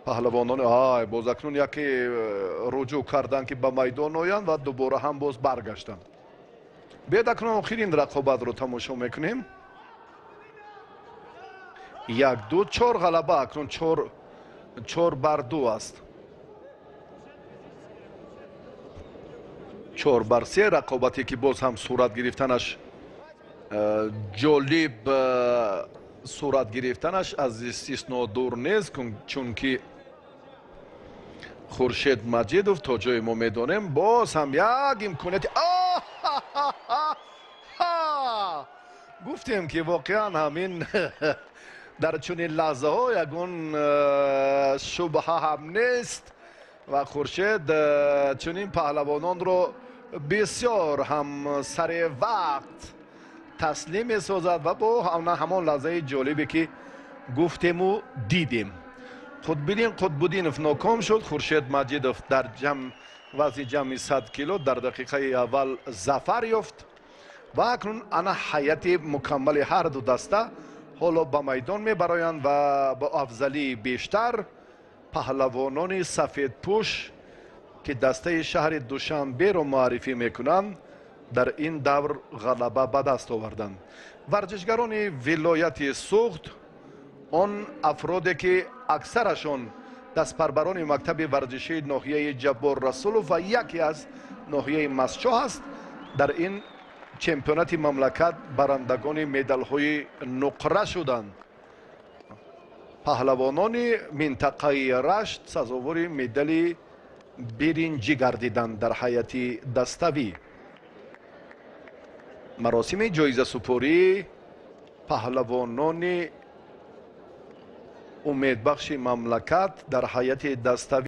паҳлавонон боз акнун яке руҷӯъ карданд ки ба майдон оянд ва дубора ҳам боз баргаштанд. биёед акнун охирин рақобатро тамошо мекунем. 1-2 4 ғалаба акнун 4-2 аст. 4-3 рақобате ки боз ҳам сурат гирифтанаш ҷолиб сурат гирифтанаш аз истисно дур нест, чунки хуршед маҷидов то ҷое мо медонем боз ҳам як имконияти гуфтем ки воқеан ҳамин дар чунин лаҳзаҳо ягон шубҳа ҳам нест ва хуршед чунин паҳлавононро бисёр ҳам сари вақт таслим месозад ва бо ҳамон лаҳзаи ҷолибе ки гуфтему дидем. Қутбиддин Қутбуддинов ноком шуд. Хуршед Маҷидов дар вазни ҷамъи 100 кило дар дақиқаи аввал зафар ёфт ва акнун ана ҳайати мукаммали ҳарду даста ҳоло ба майдон мебароянд ва бо афзалии бештар паҳлавонони сафедпӯш ки дастаи шаҳри Душанберо муаррифӣ мекунанд дар ин давр ғалаба ба даст оварданд. Варзишгарони вилояти Суғд, он афроде ки аксарашон дастпарварони мактаби варзишии ноҳияи Ҷаббор Расулов ва яке аз ноҳияи Масчоҳ аст, дар ин чемпионати мамлакат барандагони медалҳои нуқра шуданд. паҳлавонони минтақаи Рашт сазовори медали биринҷӣ гардиданд дар ҳайати даставӣ. маросими ҷоизасупории паҳлавонони умедбахши мамлакат дар ҳайати даставӣ